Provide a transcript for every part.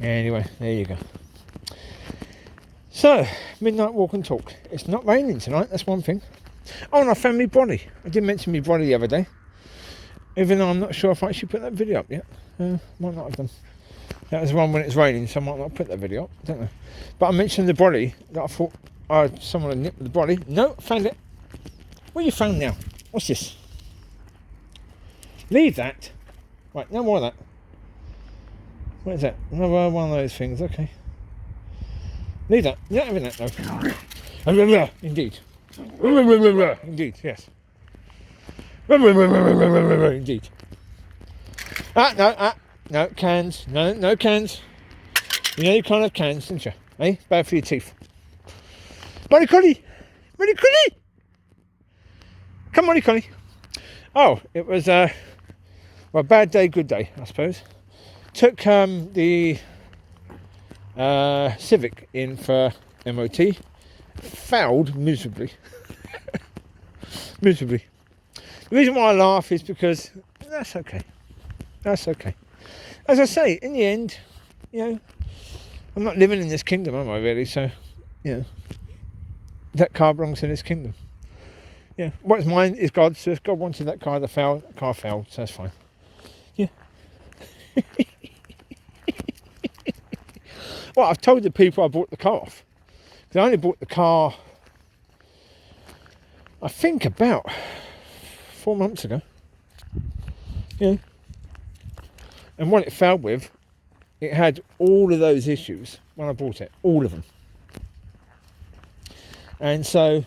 Anyway, there you go. So, midnight walk and talk. It's not raining tonight, that's one thing. Oh, and I found me body. I did mention me body the other day. Even though I'm not sure if I actually put that video up yet. Might not have done. That was one when it's raining, so I might not put that video up. Don't know. But I mentioned the body that I thought someone had nipped the body. No, found it. What you found now? What's this? Leave that. Right, no more of that. What is that? Another one of those things, okay. Leave that. You're not having that though. Indeed. Indeed, yes. Indeed. No, cans. No cans. You know you can't have cans, don't you? Eh? Bad for your teeth. Mollie Collie! Mollie Collie! Come Mollie Collie. Oh, it was a bad day, good day, I suppose. Took the Civic in for MOT. Failed miserably. Miserably. The reason why I laugh is because that's okay. That's okay. As I say, in the end, you know, I'm not living in this kingdom, am I really? So, you know, that car belongs in this kingdom. Yeah, what's mine is God's. So if God wanted that car to fail, the car failed, so that's fine. Yeah. Well, I've told the people I bought the car off. Because I only bought the car, I think about 4 months ago. Yeah. And what it failed with, it had all of those issues when I bought it. All of them. And so,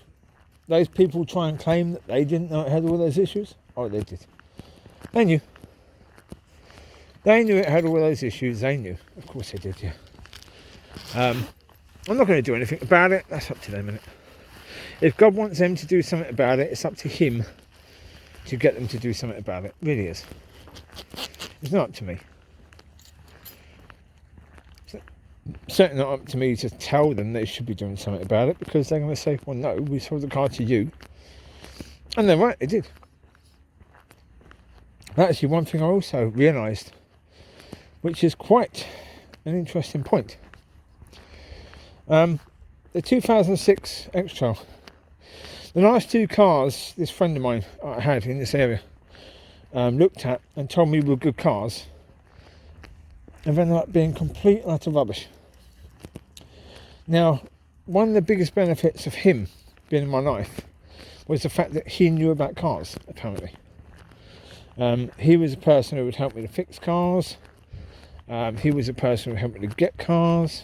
those people try and claim that they didn't know it had all those issues. Oh, they did. They knew. They knew it had all those issues. They knew. Of course they did, yeah. I'm not going to do anything about it. That's up to them, innit? If God wants them to do something about it, it's up to Him to get them to do something about it. It really is. It's not up to me. It's certainly not up to me to tell them they should be doing something about it, because they're going to say, well, no, we sold the car to you. And they're right, they did. But actually, one thing I also realised, which is quite an interesting point. The 2006 Xtrail. The last two cars this friend of mine I had in this area looked at and told me were good cars, and ended up being complete and utter rubbish. Now, one of the biggest benefits of him being in my life was the fact that he knew about cars, apparently. He was a person who would help me to fix cars. He was a person who would help me to get cars.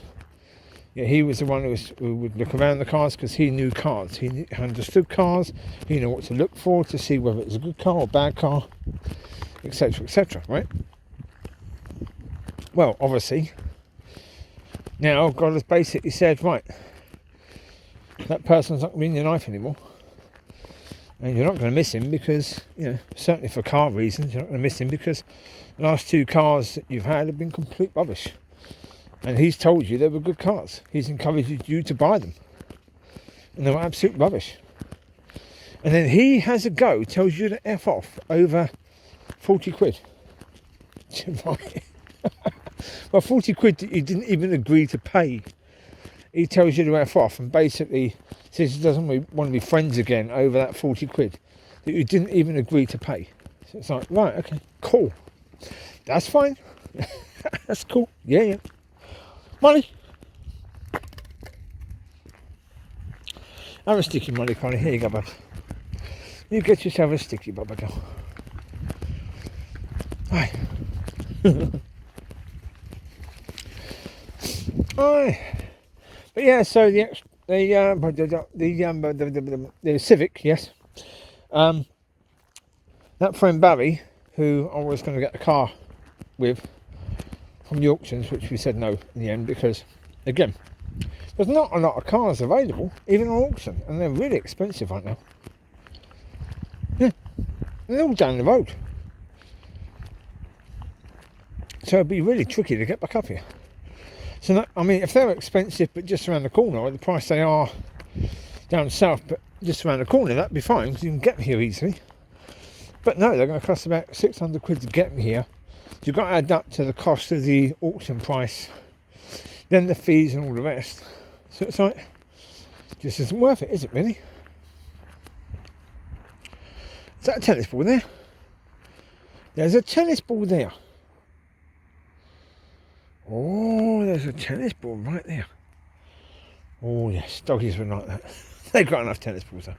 Yeah, he was the one who would look around the cars, because he knew cars. He understood cars. He knew what to look for to see whether it was a good car or a bad car, etc., etc., right? Well, obviously, now God has basically said, right, that person's not going to be in your life anymore. And you're not going to miss him because, you know, certainly for car reasons, you're not going to miss him because the last two cars that you've had have been complete rubbish. And he's told you they were good cars. He's encouraged you to buy them. And they were absolute rubbish. And then he has a go, tells you to F off over 40 quid. Well, 40 quid that you didn't even agree to pay. He tells you to F off and basically says he doesn't want to be friends again over that 40 quid that you didn't even agree to pay. So it's like, right, okay, cool. That's fine. That's cool. Yeah. Mollie. Have a sticky, Mollie, Connie. Here you go, bud. You get yourself a sticky, Bubba girl. Aye. Aye. But yeah, so the Civic, yes. That friend Barry, who I was going to get the car with from the auctions, which we said no in the end, because again, there's not a lot of cars available, even on auction, and they're really expensive right now. Yeah, they're all down the road, so it'd be really tricky to get back up here. So that, I mean, if they're expensive but just around the corner, or the price they are down south but just around the corner, that'd be fine because you can get them here easily. But no, they're going to cost about 600 quid to get them here. You've got to add up to the cost of the auction price then the fees and all the rest. So it's like, just isn't worth it, is it really? Is that a tennis ball there? There's a tennis ball there. Oh, there's a tennis ball right there. Oh yes, doggies were like that. They've got enough tennis balls though.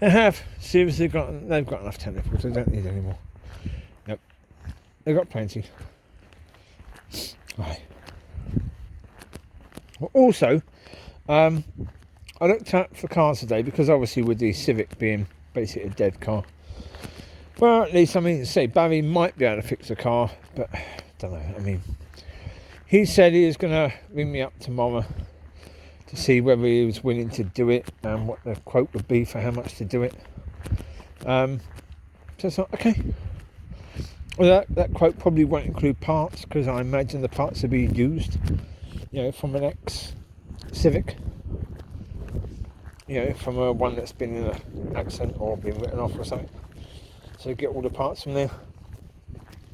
They have, seriously they've got enough tennis balls, they don't need any more. Yep. They've got plenty. Right. Well, also, I looked at for cars today because obviously with the Civic being basically a dead car. Well, at least, I mean, say Barry might be able to fix the car, but I don't know. I mean, he said he was going to ring me up tomorrow to see whether he was willing to do it and what the quote would be for how much to do it. So it's like, okay. Well, that quote probably won't include parts because I imagine the parts will be used, you know, from an ex-Civic. You know, from a one that's been in an accident or been written off or something. So get all the parts from there,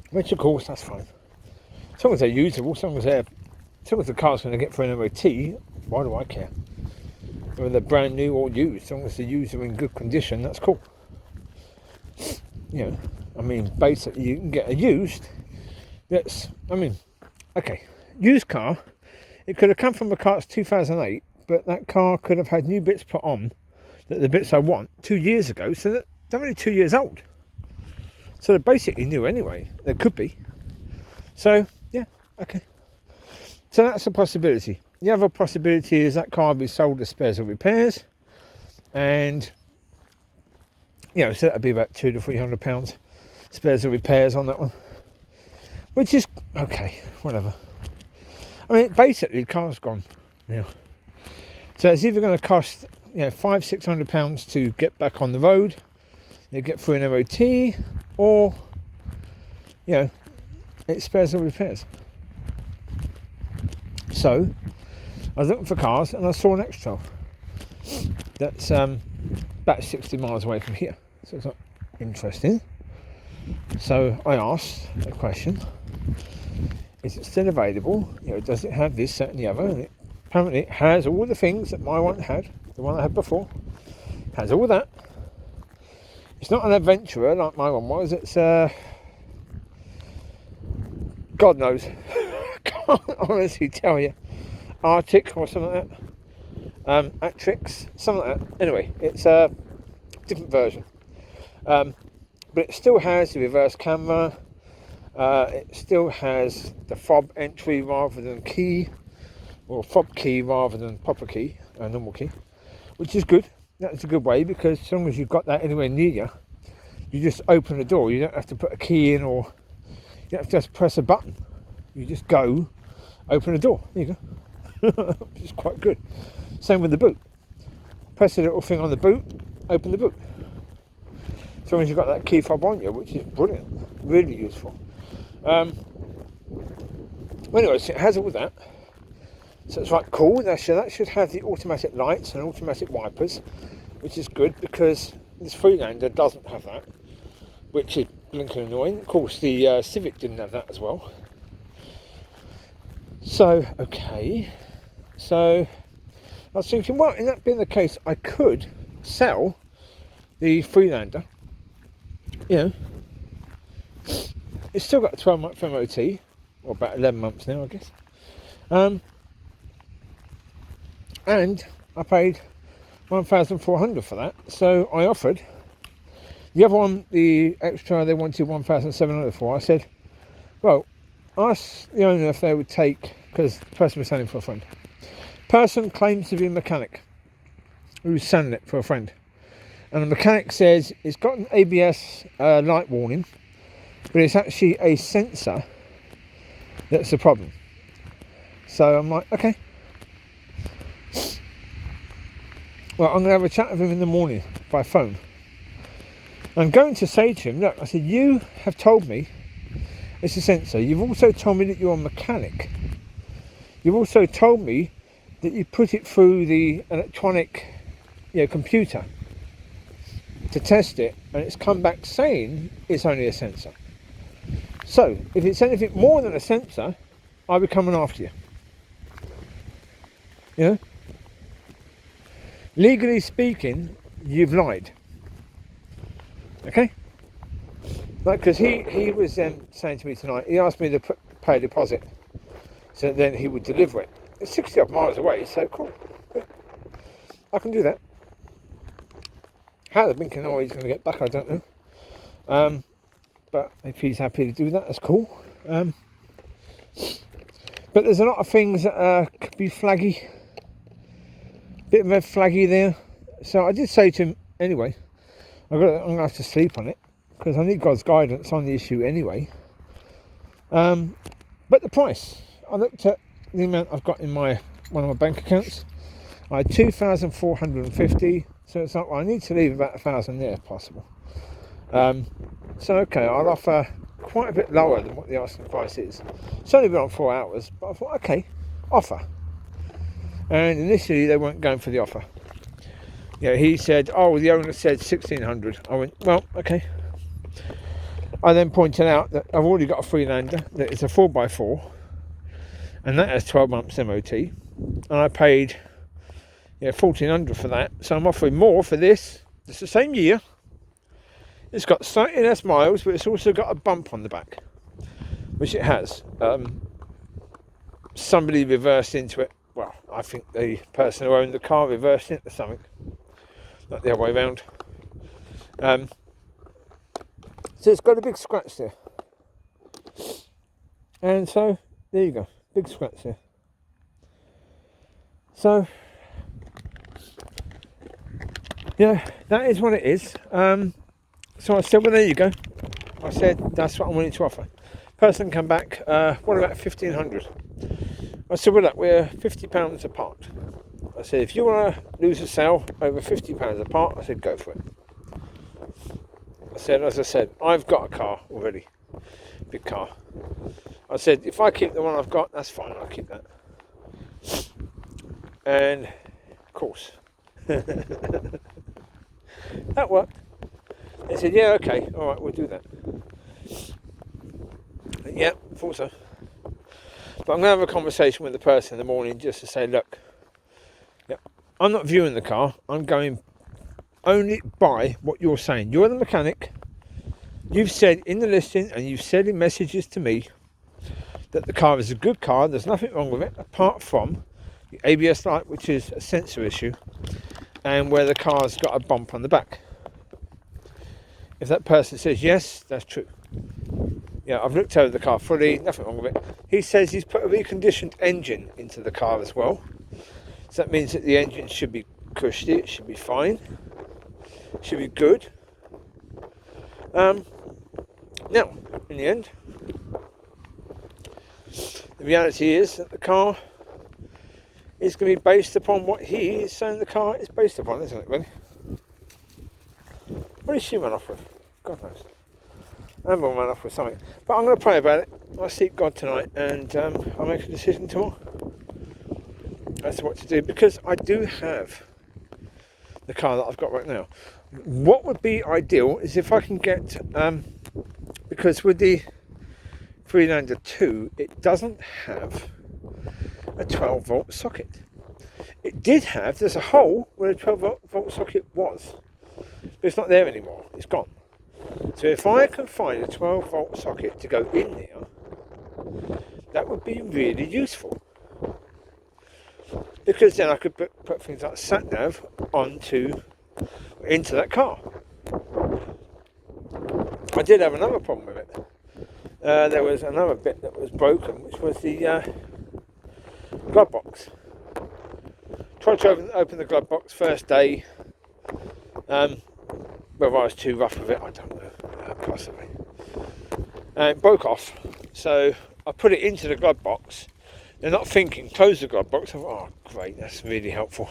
which of course that's fine. As long as they're usable, as long as the car's going to get for an MOT, why do I care? Whether they're brand new or used, as long as the used are in good condition, that's cool. You know, I mean, basically you can get a used. That's, I mean, okay, used car. It could have come from a car that's 2008, but that car could have had new bits put on, that the bits I want 2 years ago, so that they're only 2 years old. So they're basically new anyway. They could be. So, yeah, okay. So that's a possibility. The other possibility is that car will be sold as spares or repairs. And, you know, so that'd be about £200 to £300 spares or repairs on that one. Which is, okay, whatever. I mean, basically, the car's gone. Yeah. So it's either going to cost, you know, £500-600 to get back on the road, you get through an MOT, or, you know, it spares or repairs. So I was looking for cars and I saw an Xtrail that's about 60 miles away from here. So it's not interesting. So I asked a question: is it still available? You know, does it have this, that, and the other? And apparently, it has all the things that my one had. The one I had before has all that. It's not an adventurer like my one was. It's God knows. I can't honestly tell you. Arctic or something like that. Atrix, something like that. Anyway, it's a different version. But it still has the reverse camera. It still has the fob entry rather than key, or fob key rather than proper key, normal key, which is good. That's a good way, because as long as you've got that anywhere near you, you just open the door. You don't have to put a key in, or you don't have to just press a button. You just go, open the door. There you go. Which is quite good. Same with the boot. Press the little thing on the boot, open the boot. As long as you've got that key fob on you, which is brilliant, really useful. Well, anyway, so it has all that. So it's like cool. So that should have the automatic lights and automatic wipers, which is good because this Freelander doesn't have that, which is blinking annoying. Of course, the Civic didn't have that as well. So, okay. So I was thinking, well, in that being the case, I could sell the Freelander. You know, it's still got a 12-month MOT, or about 11 months now, I guess. And I paid $1,400 for that. So I offered the other one, the Xtrail, they wanted $1,700 for. I said, well, ask the owner if they would take, because the person was selling for a friend. Person claims to be a mechanic who's selling it for a friend. And the mechanic says it's got an ABS light warning, but it's actually a sensor that's the problem. So I'm like, okay. Well, I'm going to have a chat with him in the morning by phone. I'm going to say to him, look, I said, you have told me it's a sensor. You've also told me that you're a mechanic. You've also told me that you put it through the electronic, computer to test it, and it's come back saying it's only a sensor. So if it's anything more than a sensor, I'll be coming after you. You know, legally speaking, you've lied. Okay? Like, because he was saying to me tonight, he asked me to pay a deposit, so then he would deliver it. It's 60 odd miles away, so cool. Yeah. I can do that. How the blinking hell he's going to get back, I don't know. But if he's happy to do that, that's cool. But there's a lot of things that could be flaggy. Bit of red flaggy there. So I did say to him, anyway, I'm going to have to sleep on it, because I need God's guidance on the issue anyway. But the price, I looked at the amount I've got in one of my bank accounts. I had 2,450, so it's like, well, I need to leave about 1,000 there if possible. So okay, I'll offer quite a bit lower than what the asking price is. It's only been on 4 hours, but I thought, okay, offer. And initially they weren't going for the offer. Yeah, he said, oh, the owner said 1,600. I went, well, okay. I then pointed out that I've already got a Freelander that is a 4x4, and that has 12 months MOT, and I paid 1,400 for that. So I'm offering more for this. It's the same year. It's got slightly less miles, but it's also got a bump on the back, which it has. Somebody reversed into it. Well, I think the person who owned the car reversed into something, not the other way around. So it's got a big scratch there. And so, there you go, big scratch there. So, yeah, that is what it is. So I said, well, there you go. I said, that's what I'm willing to offer. Person come back, what about 1,500? I said, well, look, we're £50 apart. I said, if you want to lose a sale over £50 apart, I said, go for it. I said, as I said, I've got a car already, big car. I said, if I keep the one I've got, that's fine, I'll keep that. And, of course, that worked. They said, yeah, okay, all right, we'll do that. Yeah, thought so. But I'm going to have a conversation with the person in the morning just to say, look, I'm not viewing the car. I'm going only by what you're saying. You're the mechanic. You've said in the listing and you've said in messages to me that the car is a good car. There's nothing wrong with it apart from the ABS light, which is a sensor issue, and where the car's got a bump on the back. If that person says yes, that's true. Yeah, I've looked over the car fully, nothing wrong with it. He says he's put a reconditioned engine into the car as well. So that means that the engine should be cushy, it should be fine, should be good. Now, in the end, the reality is that the car is going to be based upon what he is saying the car is based upon, isn't it, really? What did she run off with? God knows. Everyone ran off with something. But I'm going to pray about it. I'll seek God tonight and I'll make a decision tomorrow as to what to do, because I do have the car that I've got right now. What would be ideal is if I can get, because with the Freelander 2, it doesn't have a 12 volt socket. It did have, there's a hole where a 12 volt socket was, but it's not there anymore, it's gone. So if I can find a 12 volt socket to go in there, that would be really useful, because then I could put things like sat-nav into that car. I did have another problem with it. There was another bit that was broken, which was the glove box. Tried to open the glove box first day. Whether I was too rough with it, I don't know, possibly. And it broke off, so I put it into the glove box. They're not thinking, close the glove box. I thought, oh great, that's really helpful.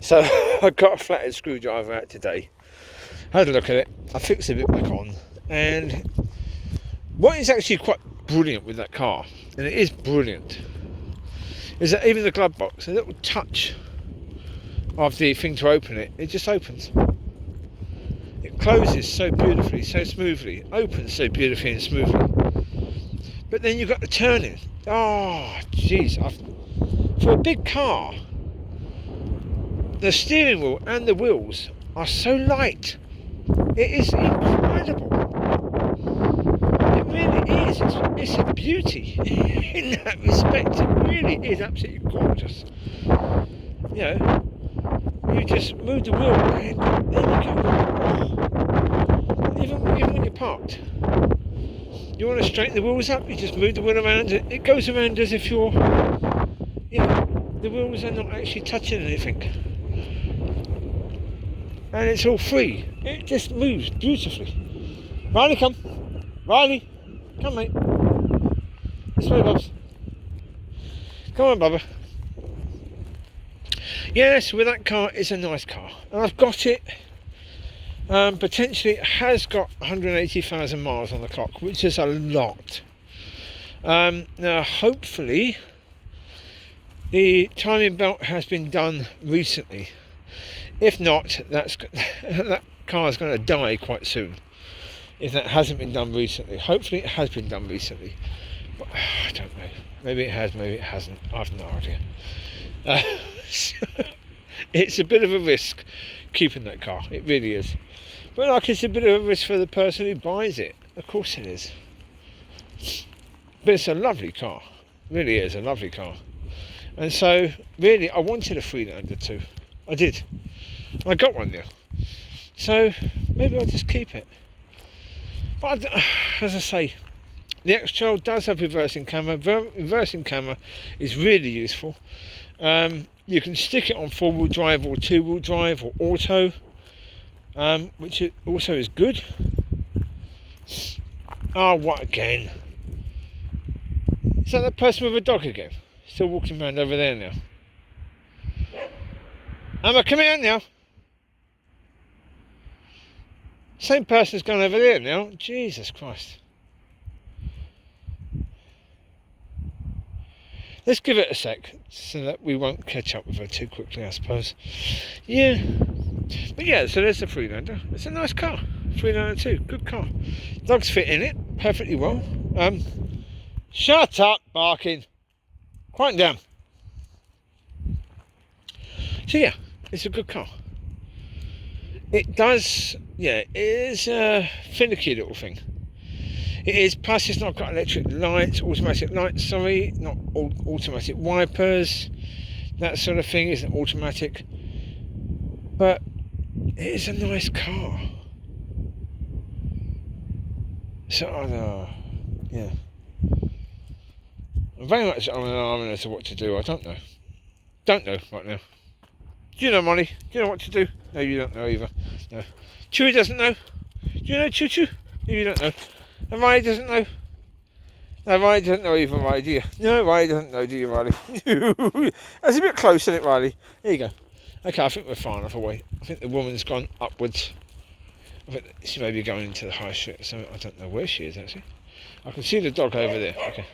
So I got a flathead screwdriver out today, had a look at it, I fixed it back on, and what is actually quite brilliant with that car, and it is brilliant, is that even the glove box, a little touch of the thing to open it, it just opens. It closes so beautifully, so smoothly, opens so beautifully and smoothly. But then you've got the turning. Oh, jeez. For a big car, The steering wheel and the wheels are so light. It is incredible. It really is. It's a beauty in that respect. It really is absolutely gorgeous. You know, you just move the wheel and there you go. Even when you're parked, you want to straighten the wheels up, you just move the wheel around. It goes around as if you're, you know, the wheels are not actually touching anything. And it's all free. It just moves beautifully. Riley, come. Riley, come, mate. This way, Bubs. Come on, Bubba. Yes, well, that car is a nice car. And I've got it. Potentially, it has got 180,000 miles on the clock, which is a lot. Now, hopefully, the timing belt has been done recently. If not, that car is going to die quite soon. If that hasn't been done recently. Hopefully it has been done recently. But, I don't know. Maybe it has, maybe it hasn't. I have no idea. It's a bit of a risk keeping that car. It really is. But like, it's a bit of a risk for the person who buys it. Of course it is. But it's a lovely car. It really is a lovely car. And so, really, I wanted a Freelander too. I did. I got one now. So, maybe I'll just keep it. But, as I say, the Xtrail does have reversing camera. Reversing camera is really useful. You can stick it on 4-wheel drive or 2-wheel drive or auto, which also is good. Oh, what again? Is that the person with a dog again? Still walking around over there now. Emma, come here now. Same person's gone over there now. Jesus Christ. Let's give it a sec so that we won't catch up with her too quickly, I suppose. Yeah. But yeah, so there's the Freelander. It's a nice car. Freelander 2. Good car. Dogs fit in it perfectly well. Shut up, barking. Quiet down. So yeah, it's a good car. It does, yeah, it is a finicky little thing. It is, plus it's not got electric lights, automatic lights, sorry, not automatic wipers, that sort of thing isn't automatic. But it is a nice car. So, yeah. I'm very much on an arm as to what to do, I don't know. Don't know right now. Do you know, Mollie? Do you know what to do? No, you don't know either. No. Chewie doesn't know. Do you know Choo Choo? No, you don't know. And Riley doesn't know. No, Riley doesn't know either, Riley, do you? No, Riley doesn't know, do you, Riley? That's a bit close, isn't it, Riley? There you go. Okay, I think we're far enough away. I think the woman's gone upwards. I think she may be going into the high street, so I don't know where she is, actually. I can see the dog over there. Okay.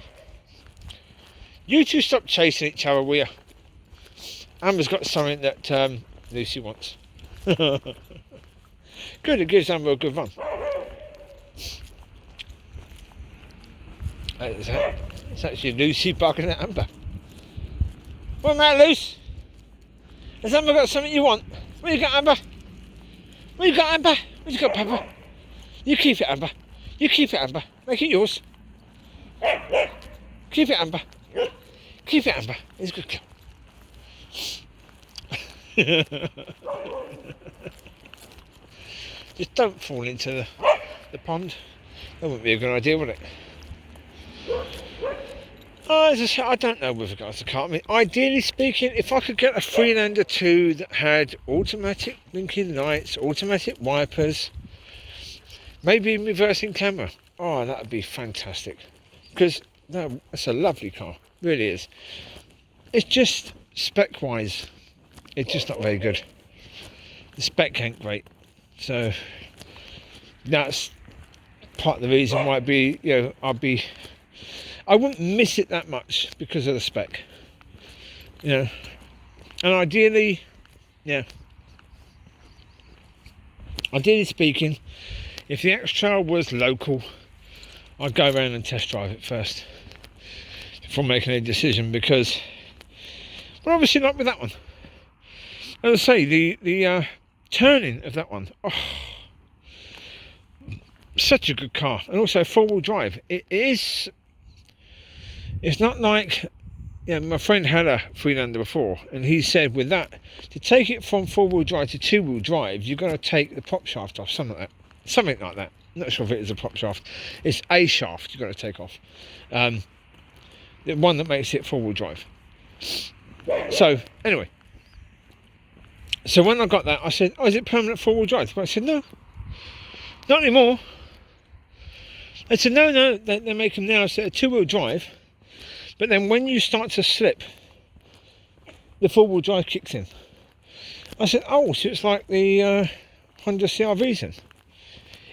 You two stop chasing each other, will you? Amber's got something that Lucy wants. Good, it gives Amber a good run. It's actually Lucy barking at Amber. What about Luce? Has Amber got something you want? What you got, Amber? What you got, Amber? What you got, Papa? You keep it, Amber. You keep it, Amber. Make it yours. Keep it, Amber. Keep it, Amber. It's a good girl. Just don't fall into the pond. That wouldn't be a good idea, would it? Oh, as I said, I don't know with regards to car. I mean, ideally speaking, if I could get a Freelander 2 that had automatic blinking lights, automatic wipers, maybe reversing camera, oh, that would be fantastic. Because no, it's a lovely car, really is. It's just spec-wise, it's just not very good. The spec ain't great, so that's part of the reason why I wouldn't miss it that much because of the spec, and ideally speaking, if the Xtrail was local, I'd go around and test drive it first before making a decision, because, well, obviously not with that one. As I say, the turning of that one, oh, such a good car, and also 4-wheel drive. It is. It's not like, my friend had a Freelander before, and he said with that, to take it from 4-wheel drive to 2-wheel drive, you've got to take the prop shaft off, something like that. I'm not sure if it is a prop shaft. It's a shaft you've got to take off. The one that makes it 4-wheel drive. So anyway, so when I got that, I said, "Oh, is it permanent 4-wheel drive?" But I said, "No, not anymore." I said, "No, they make them now. It's a 2-wheel drive, but then when you start to slip, the 4-wheel drive kicks in." I said, "Oh, so it's like the Honda CR-Vs then?"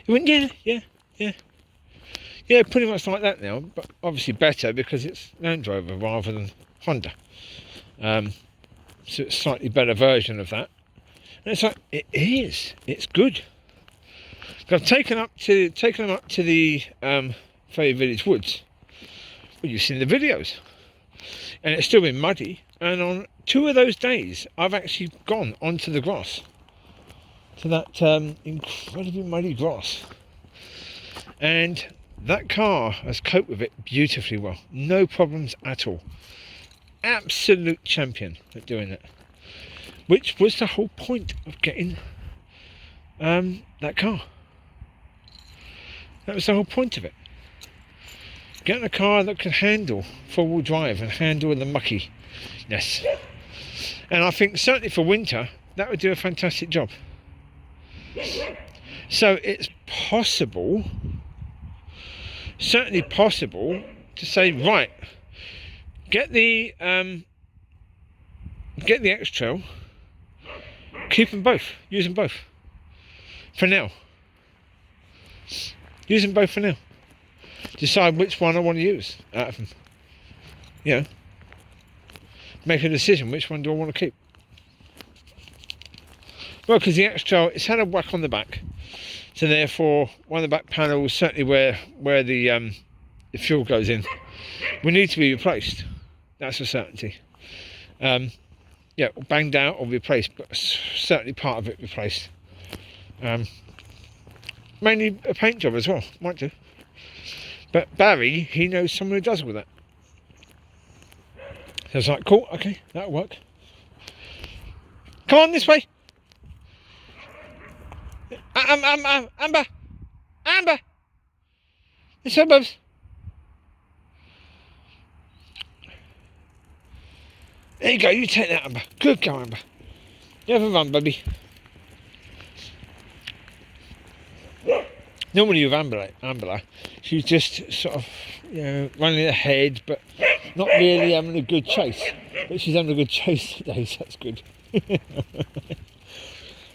He went, "Yeah, pretty much like that now, but obviously better because it's Land Rover rather than Honda. So it's a slightly better version of that." And it's like, it is. It's good. I've taken them up to the Ferry Village Woods. Well, you've seen the videos, and it's still been muddy. And on 2 of those days, I've actually gone onto the grass, to that incredibly muddy grass, and that car has coped with it beautifully well. No problems at all. Absolute champion at doing it, which was the whole point of getting that car. That was the whole point of it. Getting a car that could handle 4-wheel drive and handle the muckiness. And I think certainly for winter, that would do a fantastic job. So it's possible, certainly possible, to say, right, get the Xtrail, keep them both, use them both for now. Use them both for now. Decide which one I want to use out of them. Make a decision, which one do I want to keep? Well, because the Xtrail, it's had a whack on the back, so therefore one of the back panels, certainly where the fuel goes in, will need to be replaced. That's a certainty. Banged out or replaced, but certainly part of it replaced. Mainly a paint job as well, might do. But Barry, he knows someone who does all that. So I was like, cool, okay, that'll work. Come on, this way. Amber. The suburbs. There you go, you take that, Amber. Good go, Amber. You have a run, baby. Normally with Amber, she's just sort of, running ahead, but not really having a good chase. But she's having a good chase today, so that's good.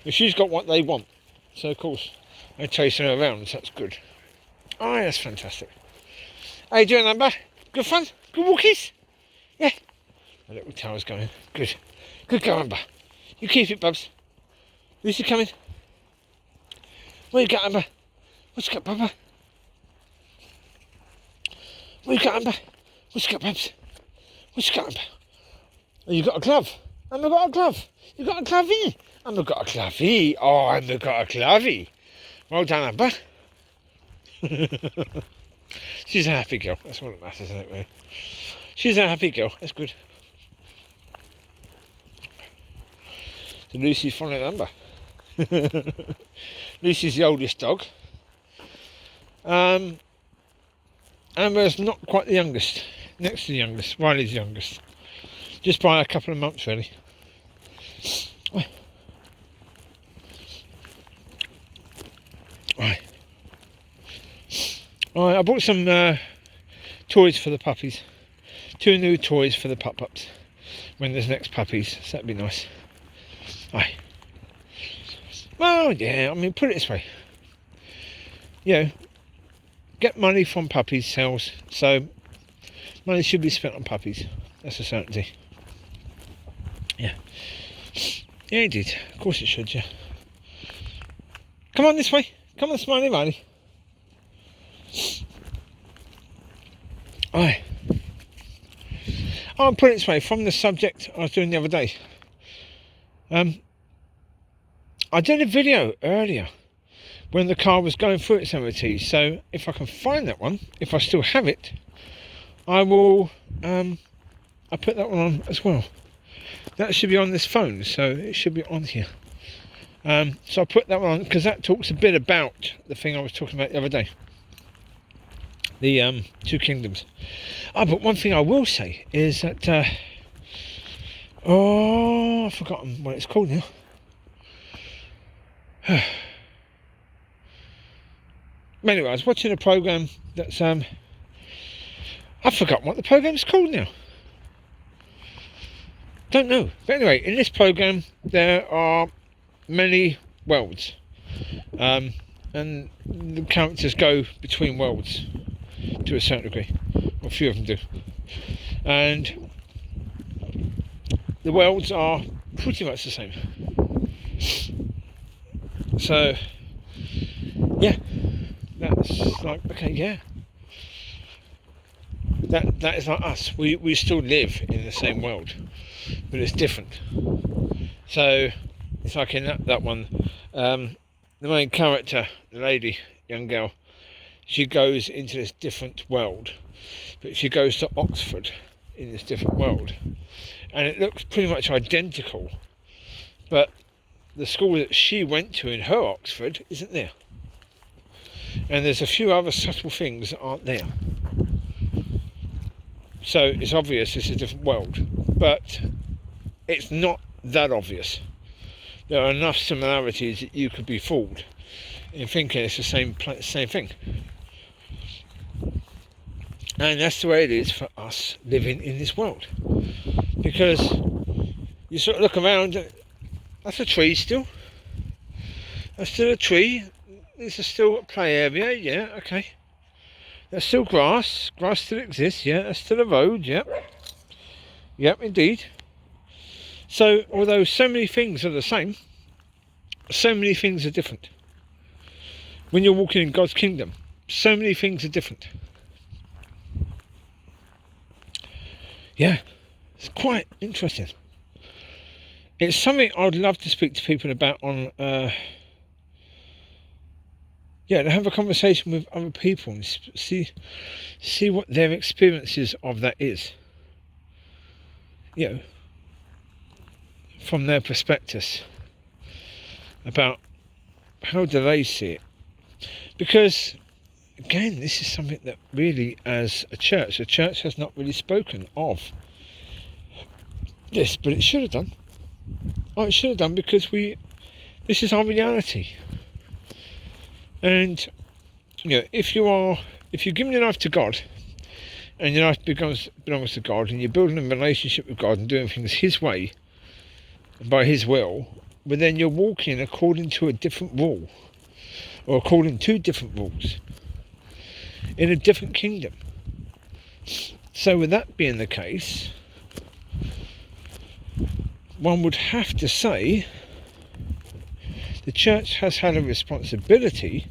But she's got what they want, so of course they're chasing her around, so that's good. Oh, that's fantastic. How you doing, Amber? Good fun? Good walkies? Yeah. The little tower's going. Good. Good go, Amber. You keep it, Bubs. Lucy coming. Where you got, Amber? What you got, Bubba? What you got, Amber? What you got, Bubs? What you got, Amber? Oh, you got a glove. Amber got a glove. You got a clavie. Amber got a clavie. Oh, Amber got a clavie. Well done, Amber. She's a happy girl. That's all that matters, isn't it, really? She's a happy girl. That's good. So Lucy's following Amber. Lucy's the oldest dog. Amber's not quite the youngest. Next to the youngest. Riley's the youngest. Just by a couple of months, really. Right. I bought some toys for the puppies. 2 new toys for the pup-ups when there's next puppies, so that'd be nice. Aye. Well, yeah, I mean, put it this way. Get money from puppies sales, so money should be spent on puppies. That's a certainty. Yeah. Yeah, indeed. Of course it should, yeah. Come on this way. Come on, Smiley Riley. Aye. I'll put it this way, from the subject I was doing the other day. I did a video earlier when the car was going through its MOT, so if I can find that one, if I still have it, I will I'll put that one on as well. That should be on this phone, so it should be on here. So I'll put that one on because that talks a bit about the thing I was talking about the other day, the two kingdoms. But one thing I will say is that I've forgotten what it's called now. Anyway, I was watching a program that's I've forgotten what the program's called now. Don't know. But anyway, in this program there are many worlds, and the characters go between worlds to a certain degree, or a few of them do, and the worlds are pretty much the same. So yeah, that's like, okay, yeah, that is like us. We still live in the same world, but it's different. So it's like in that one, the main character, the lady, young girl, she goes into this different world, but she goes to Oxford in this different world, and it looks pretty much identical, but the school that she went to in her Oxford isn't there, and there's a few other subtle things that aren't there. So it's obvious it's a different world, but it's not that obvious. There are enough similarities that you could be fooled in thinking it's the same thing. And that's the way it is for us living in this world. Because you sort of look around, that's a tree still. That's still a tree. This is still a play area, yeah, okay. There's still grass. Grass still exists, yeah. That's still a road, yep. Yep, indeed. So, although so many things are the same, so many things are different. When you're walking in God's kingdom, so many things are different. Yeah, it's quite interesting. It's something I'd love to speak to people about on, to have a conversation with other people and see what their experiences of that is. You know, from their perspectives, about how do they see it. Because, again, this is something that really, as a church has not really spoken of this, but it should have done. Oh, it should have done, because this is our reality. And, you know, if you're giving your life to God, and your life belongs to God, and you're building a relationship with God and doing things His way, by His will, but then you're walking according to a different rule, or according to different rules, in a different kingdom. So with that being the case, one would have to say the church has had a responsibility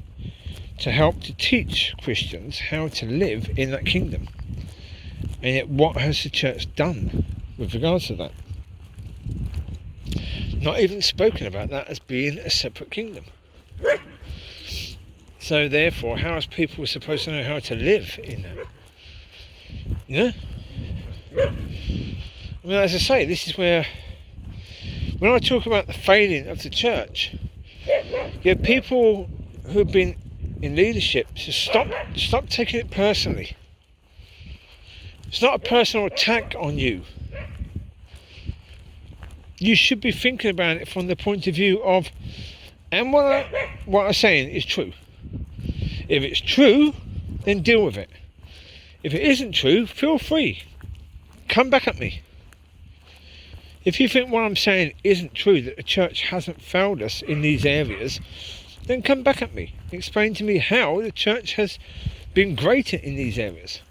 to help to teach Christians how to live in that kingdom. And yet, what has the church done with regards to that? Not even spoken about that as being a separate kingdom. So therefore, how is people supposed to know how to live in that? You know? I mean, as I say, this is where, when I talk about the failing of the church, you have people who've been in leadership to stop taking it personally. It's not a personal attack on you. You should be thinking about it from the point of view of, and what I'm saying is true. If it's true, then deal with it. If it isn't true, feel free. Come back at me. If you think what I'm saying isn't true, that the church hasn't failed us in these areas, then come back at me. Explain to me how the church has been greater in these areas.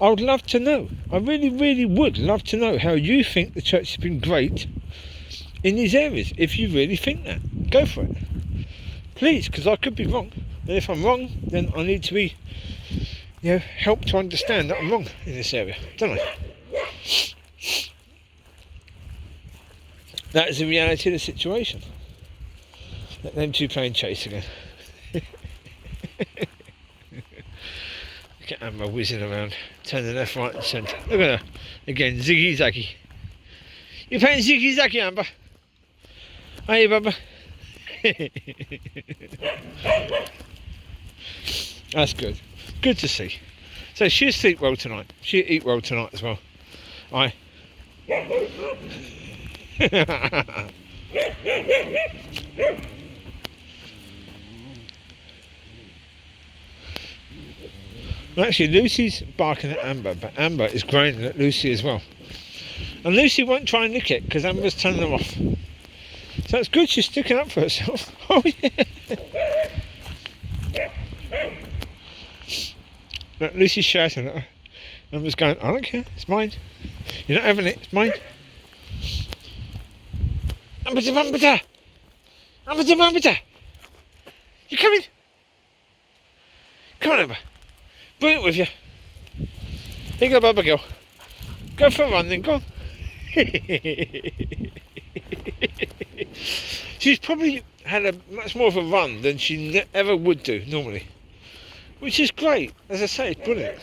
I would love to know. I really, really would love to know how you think the church has been great in these areas. If you really think that, go for it. Please, because I could be wrong. And if I'm wrong, then I need to be, helped to understand that I'm wrong in this area, don't I? That is the reality of the situation. Let them two playing chase again. Look at Amber whizzing around, turning left, right and centre. Look at her. Again, ziggy zaggy. You're playing ziggy zaggy, Amber? Are you, Bubba? That's good. Good to see. So she'll sleep well tonight. She'll eat well tonight as well. Aye. Well, actually, Lucy's barking at Amber, but Amber is grinding at Lucy as well. And Lucy won't try and lick it because Amber's turning her off. So it's good she's sticking up for herself. Oh yeah. Look, Lucy's shouting at her. Amber's going, I don't care, it's mine. You're not having it, it's mine. Amber, Amber, Amber, you coming? Come on, Amber. Bring it with you. Here you go, Bubba girl. Go for a run then, go on. She's probably had a much more of a run than she ever would do normally, which is great. As I say, it's brilliant.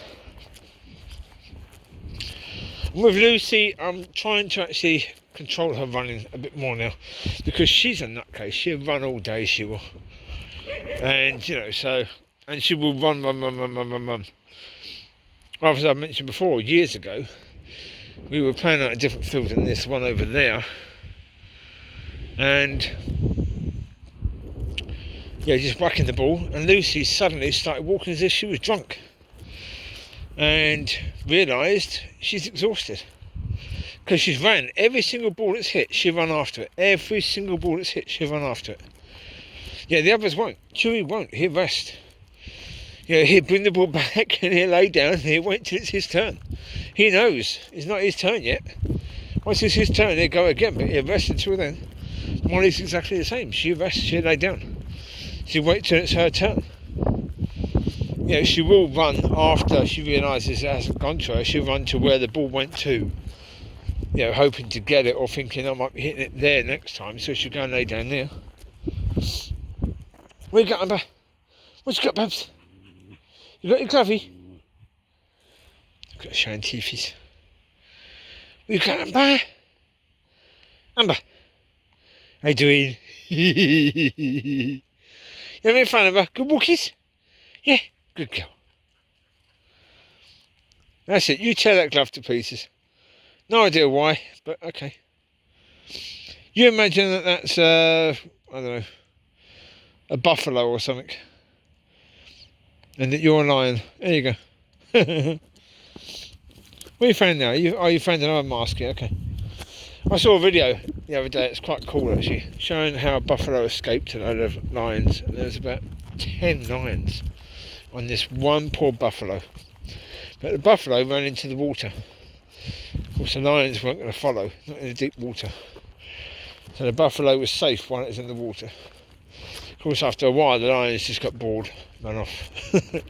With Lucy, I'm trying to actually control her running a bit more now, because she's a nutcase. She'll run all day, she will, and you know, so, and she will run. As I mentioned before, years ago, we were playing at a different field than this one over there, and yeah, just whacking the ball, and Lucy suddenly started walking as if she was drunk, and realised she's exhausted, because she's ran every single ball that's hit, she'll run after it. Every single ball that's hit, she'll run after it. Yeah, the others won't. Chewie won't. He'll rest. Yeah, he'll bring the ball back and he'll lay down and he'll wait till it's his turn. He knows it's not his turn yet. Once it's his turn, he'll go again, but he'll rest until then. Mollie's exactly the same. She'll rest, she'll lay down. She'll wait till it's her turn. Yeah, she will run after she realises it hasn't gone to her. She'll run to where the ball went to, you know, hoping to get it or thinking I might be hitting it there next time, so she'll go and lay down there. Where you got, Amber? What you got, Babs? You got your glovey? Look at her showing teethies. What you got, Amber? Amber? How you doing? You having fun, Amber? Good walkies? Yeah, good girl. That's it, you tear that glove to pieces. No idea why, but okay. You imagine that that's, I don't know, a buffalo or something, and that you're a lion. There you go. What are you found now? You found another mask here? Okay. I saw a video the other day, it's quite cool actually, showing how a buffalo escaped a load of lions, and there was about 10 lions on this one poor buffalo. But the buffalo ran into the water. Of course the lions weren't going to follow, not in the deep water. So the buffalo was safe while it was in the water. Of course after a while the lions just got bored, ran off.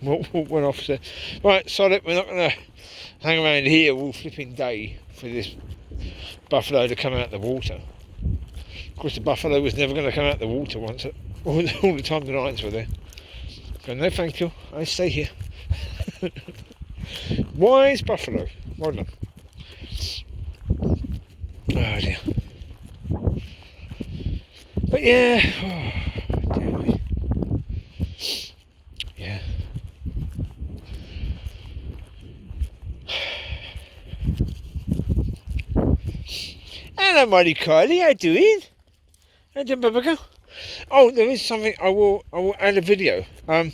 Went off, said, right, sod it, we're not going to hang around here all flipping day for this buffalo to come out of the water. Of course the buffalo was never going to come out of the water once, all the time the lions were there. So no thank you, I stay here. Wise buffalo, well done. Oh dear. But yeah, oh, dear me. Yeah. Hello, Mollie Collie, how you doing? How you doing, Bubba girl? Oh, there is something I will add a video. I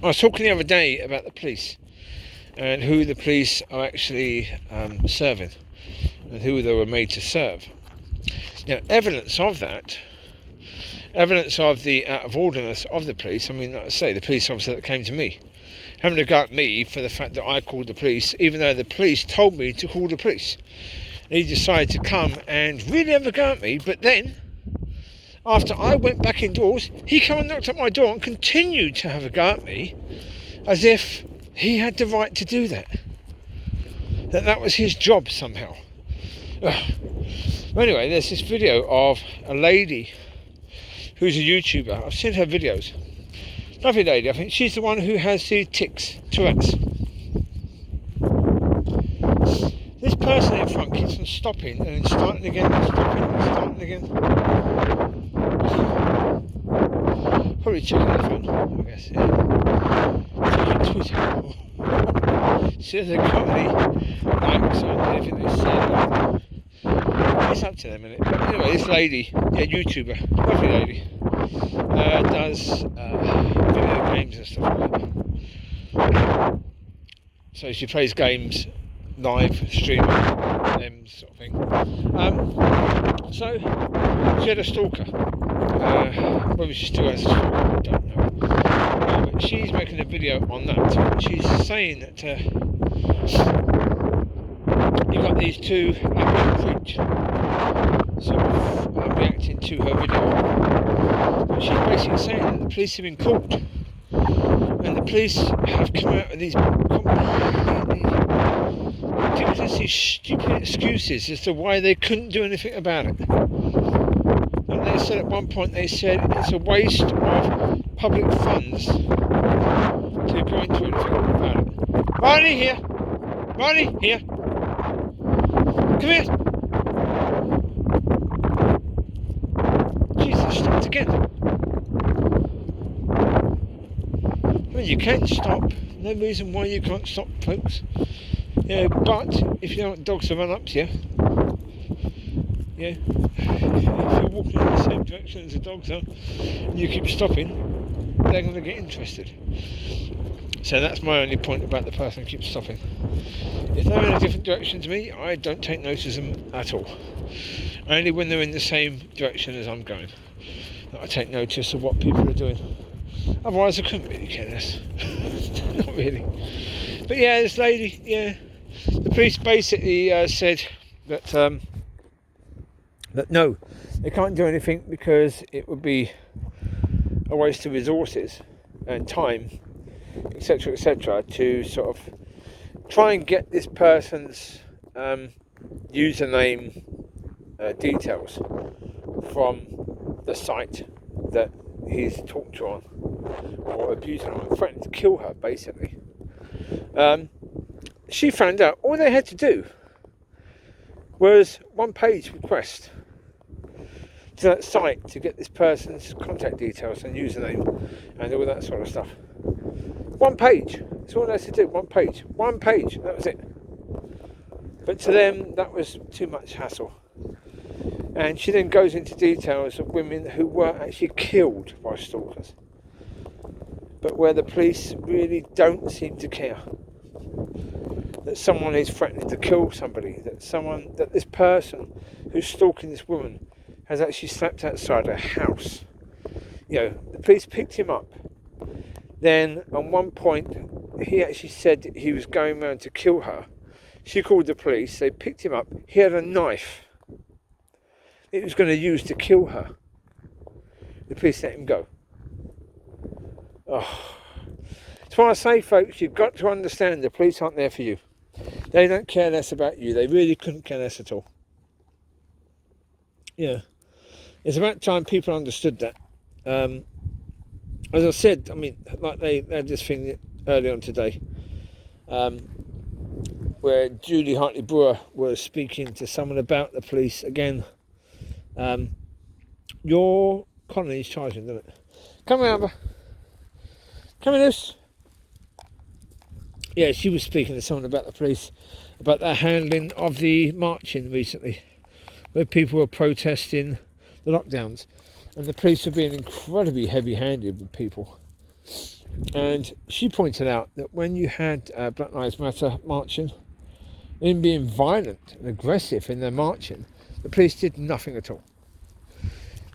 was talking the other day about the police and who the police are actually serving and who they were made to serve. Now, evidence of that, evidence of the out of orderness of the police, I mean, like I say, the police officer that came to me, having to go at me for the fact that I called the police, even though the police told me to call the police. He decided to come and really have a go at me, but then, after I went back indoors, he came and knocked at my door and continued to have a go at me, as if he had the right to do that. That was his job somehow. Anyway, there's this video of a lady who's a YouTuber. I've seen her videos. Lovely lady. I think she's the one who has the Tourette's. This person in front keeps on stopping and then starting again, and stopping and starting again. Probably checking their phone, I guess. Yeah. Checking Twitter. See if they've got any likes on anything they said. It's up to them, isn't it? But anyway, this lady, YouTuber, lovely lady, does video games and stuff like that. So she plays games, live streaming, them sort of thing. So she had a stalker. Whether she still has a stalker, I don't know. But she's making a video on that. She's saying that you've got these two preach sort of reacting to her video. But she's basically saying that the police have been called, and the police have come out with these completely ridiculously stupid excuses as to why they couldn't do anything about it. And they said at one point, they said it's a waste of public funds to go into anything about it. Mollie here! Mollie here! Come here! Jesus, stopped again. I mean, you can stop. No reason why you can't stop, folks. Yeah, but if you don't want dogs to run up to you, if you're walking in the same direction as the dogs are, and you keep stopping, they're going to get interested. So that's my only point about the person who keeps stopping. If they're in a different direction to me, I don't take notice of them at all. Only when they're in the same direction as I'm going that I take notice of what people are doing. Otherwise I couldn't really care less. Not really. But yeah, this lady, the police basically said that that no, they can't do anything because it would be a waste of resources and time, etc., etc., to sort of try and get this person's username details from the site that he's talked to on, or abused her on, threatened to kill her, basically. She found out all they had to do was one-page request to that site to get this person's contact details and username and all that sort of stuff. One page. That's all they had to do. One page. That was it. But to them, that was too much hassle. And she then goes into details of women who were actually killed by stalkers, but where the police really don't seem to care that someone is threatening to kill somebody, that this person who's stalking this woman has actually slept outside her house. The police picked him up. Then, at one point, he actually said that he was going around to kill her. She called the police. They picked him up. He had a knife it was going to use to kill her. The police let him go. That's why I say, folks, you've got to understand the police aren't there for you. They don't care less about you. They really couldn't care less at all. Yeah. It's about time people understood that. As I said, I mean, like they had this thing early on today, where Julie Hartley-Brewer was speaking to someone about the police again. Your colony's charging, doesn't it? Come here, Amber. Come here, Luce. Yeah, she was speaking to someone about the police, about their handling of the marching recently, where people were protesting the lockdowns, and the police were being incredibly heavy-handed with people. And she pointed out that when you had Black Lives Matter marching, and being violent and aggressive in their marching, the police did nothing at all.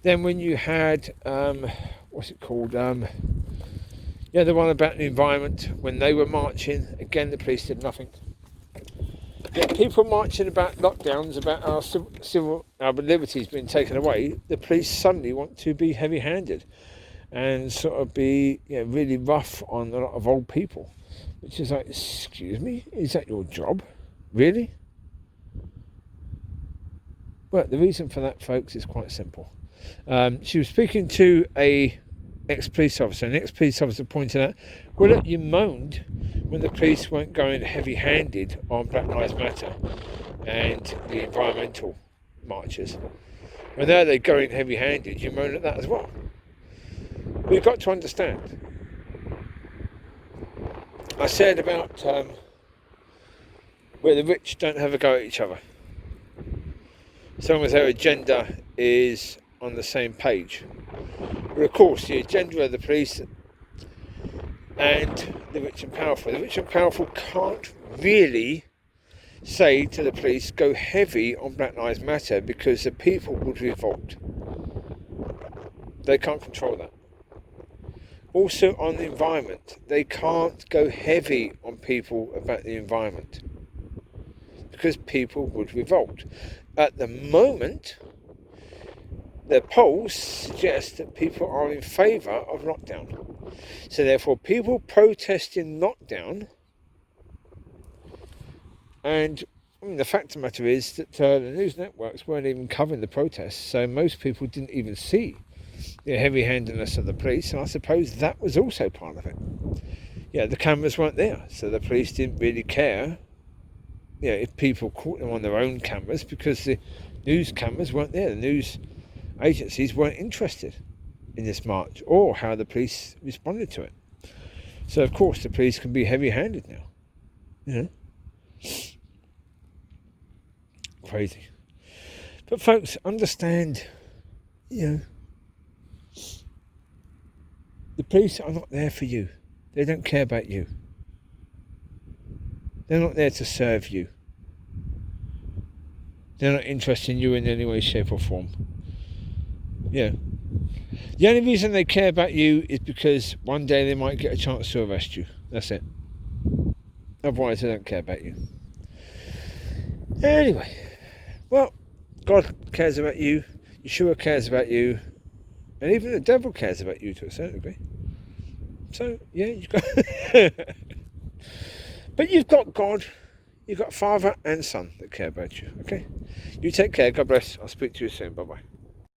Then when you had, what's it called? The one about the environment, when they were marching, again the police did nothing. Yet people marching about lockdowns, about our civil liberties being taken away, the police suddenly want to be heavy-handed and sort of be really rough on a lot of old people, which is like, excuse me, is that your job? Really? Well, the reason for that, folks, is quite simple. She was speaking to a ex-police officer, and the ex-police officer pointed out, well, look, you moaned when the police weren't going heavy-handed on Black Lives Matter and the environmental marches. Well, now they're going heavy-handed, you moan at that as well. We've got to understand. I said about where the rich don't have a go at each other, as long as their agenda is on the same page. But of course, the agenda of the police and the rich and powerful. The rich and powerful can't really say to the police, go heavy on Black Lives Matter, because the people would revolt. They can't control that. Also on the environment, they can't go heavy on people about the environment, because people would revolt. At the moment, the polls suggest that people are in favour of lockdown. So therefore, people protesting lockdown, and the fact of the matter is that the news networks weren't even covering the protests, so most people didn't even see the heavy-handedness of the police, and I suppose that was also part of it. Yeah, the cameras weren't there, so the police didn't really care, if people caught them on their own cameras, because the news cameras weren't there. The news agencies weren't interested in this march or how the police responded to it. So of course the police can be heavy-handed now. Crazy. But folks, understand, the police are not there for you. They don't care about you. They're not there to serve you. They're not interested in you in any way, shape or form. The only reason they care about you is because one day they might get a chance to arrest you. That's it. Otherwise they don't care about you. Anyway, well, God cares about you, Yeshua cares about you, and even the devil cares about you to a certain degree. So, you've got but you've got God, you've got Father and Son that care about you, okay? You take care, God bless, I'll speak to you soon, bye-bye.